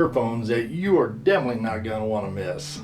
Earphones that you are definitely not going to want to miss.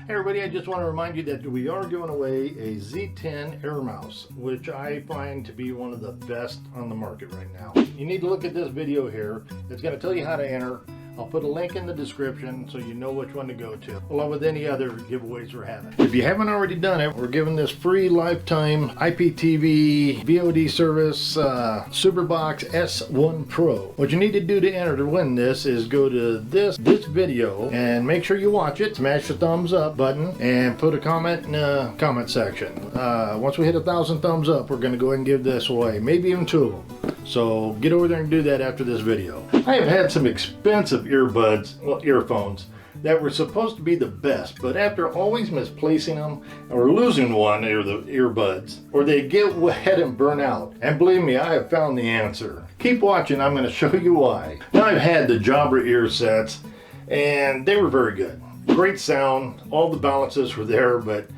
Hey everybody, I just want to remind you that we are giving away a Z10 Air Mouse, which I find to be one of the best on the market right now. You need to look at this video here. It's going to tell you how to enter. I'll put a link in the description so you know which one to go to, along with any other giveaways we're having. If you haven't already done it, we're giving this free lifetime IPTV VOD service Superbox S1 Pro. What you need to do to enter to win this is go to this video and make sure you watch it, smash the thumbs up button, and put a comment in the comment section. Once we hit 1,000 thumbs up, we're going to go ahead and give this away, maybe even 2 of them. So get over there and do that after this video. I have had some expensive earphones that were supposed to be the best, but after always misplacing them or losing one or the earbuds, or they get wet and burn out. And believe me, I have found the answer. Keep watching, I'm going to show you why. Now I've had the Jabra ear sets and they were very good. Great sound, all the balances were there, but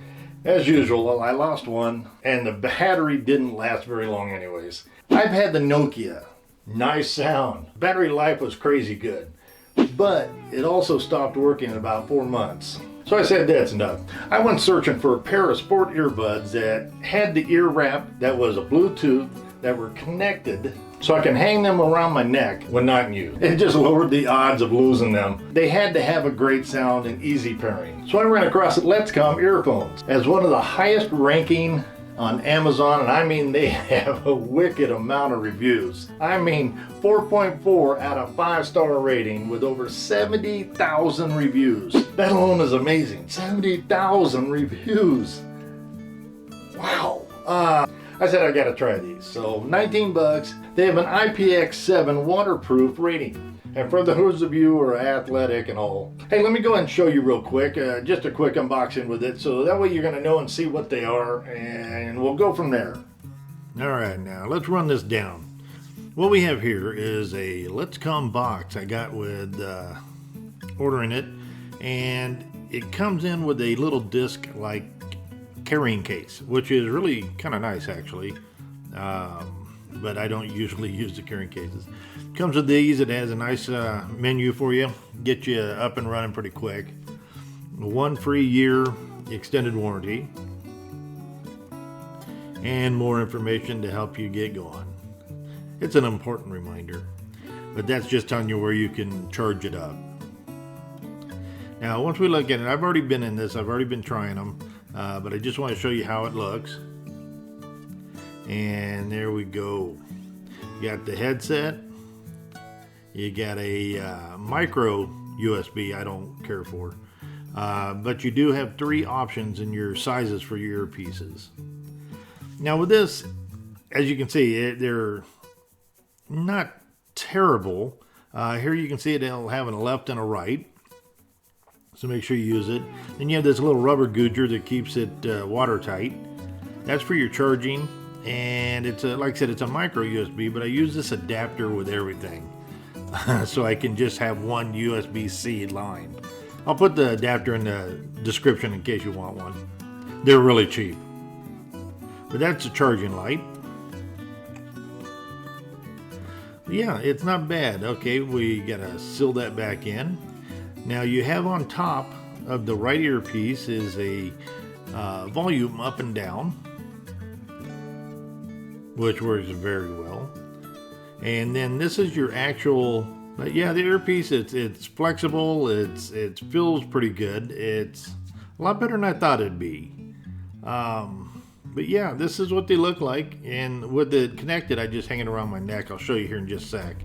as usual, I lost one and the battery didn't last very long anyways. I've had the Nokia. Nice sound. Battery life was crazy good, but it also stopped working in about 4 months. So I said that's enough. I went searching for a pair of sport earbuds that had the ear wrap that was a Bluetooth that were connected so I can hang them around my neck when not in use. It just lowered the odds of losing them. They had to have a great sound and easy pairing. So I ran across Let's Come Earphones as one of the highest ranking on Amazon, and I mean they have a wicked amount of reviews. I mean 4.4 out of 5-star rating with over 70,000 reviews. That alone is amazing. 70,000 reviews. Wow. I said I gotta try these. So 19 bucks. They have an IPX7 waterproof rating. And for those of you who are athletic and all, hey, let me go ahead and show you real quick, just a quick unboxing with it, so that way you're going to know and see what they are, and we'll go from there. All right, now let's run this down. What we have here is a Let's Come box I got with ordering it, and it comes in with a little disc-like carrying case, which is really kind of nice actually. But I don't usually use the carrying cases. Comes with these. It has a nice menu for you, get you up and running pretty quick. 1 free year extended warranty, and more information to help you get going. It's an important reminder, but that's just telling you where you can charge it up. Now once we look at it, I've already been in this, I've already been trying them, but I just want to show you how it looks. And there we go. You got the headset. You got a micro USB I don't care for. But you do have 3 options in your sizes for your earpieces. Now with this, as you can see, they're not terrible. Here you can see it'll have a left and a right. So make sure you use it. Then you have this little rubber googer that keeps it watertight. That's for your charging. And it's like I said, it's a micro USB, but I use this adapter with everything. So I can just have one USB-C line. I'll put the adapter in the description in case you want one. They're really cheap. But that's a charging light. Yeah, it's not bad. Okay, we gotta seal that back in. Now you have on top of the right earpiece is a volume up and down, which works very well. And then this is your actual, but yeah, the earpiece, it's flexible, it feels pretty good. It's a lot better than I thought it'd be. But yeah, this is what they look like, and with it connected, I just hang it around my neck. I'll show you here in just a sec.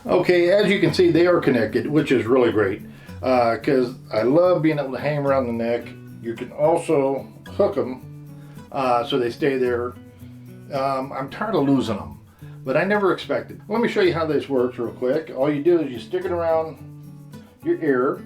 Okay, as you can see, they are connected, which is really great, because I love being able to hang them around the neck. You can also hook them so they stay there. I'm tired of losing them, but I never expected. Let me show you how this works real quick. All you do is you stick it around your ear,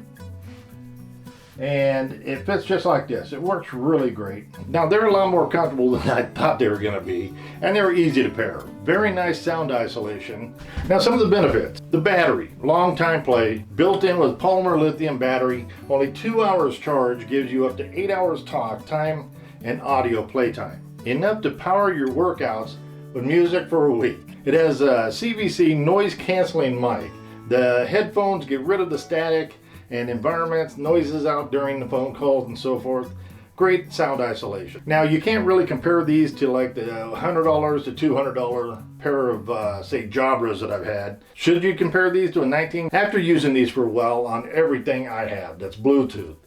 and it fits just like this. It works really great. Now they're a lot more comfortable than I thought they were going to be, and they're easy to pair. Very nice sound isolation. Now some of the benefits. The battery, long time play, built in with polymer lithium battery. Only 2 hours charge gives you up to 8 hours talk time and audio playtime. Enough to power your workouts with music for a week. It has a CVC noise canceling mic. The headphones get rid of the static and environments, noises out during the phone calls and so forth. Great sound isolation. Now you can't really compare these to like the $100 to $200 pair of say Jabras that I've had. Should you compare these to a 19? After using these for a while on everything I have that's Bluetooth,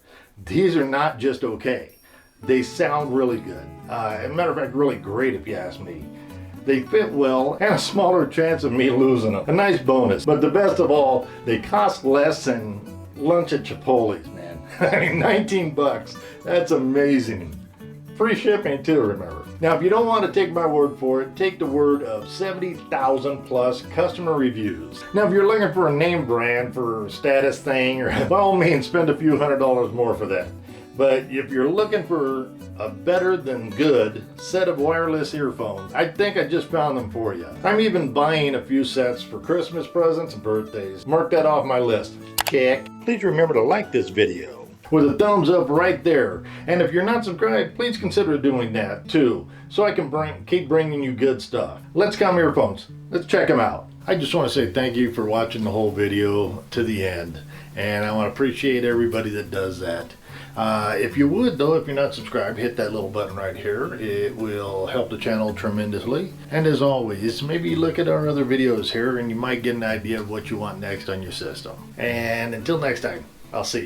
these are not just okay. They sound really good. As a matter of fact, really great if you ask me. They fit well and a smaller chance of me losing them. A nice bonus. But the best of all, they cost less than lunch at Chipotle's, man. I mean, 19 bucks. That's amazing. Free shipping too, remember. Now, if you don't want to take my word for it, take the word of 70,000 plus customer reviews. Now, if you're looking for a name brand for a status thing, or by all means, spend a few $100s more for that. But if you're looking for a better than good set of wireless earphones, I think I just found them for you. I'm even buying a few sets for Christmas presents and birthdays. Mark that off my list. Check. Please remember to like this video with a thumbs up right there. And if you're not subscribed, please consider doing that too, so I can keep bringing you good stuff. Let's Come Earphones. Let's check them out. I just want to say thank you for watching the whole video to the end. And I want to appreciate everybody that does that. If you would though, if you're not subscribed, hit that little button right here. It will help the channel tremendously. And as always, maybe look at our other videos here and you might get an idea of what you want next on your system. And until next time, I'll see you.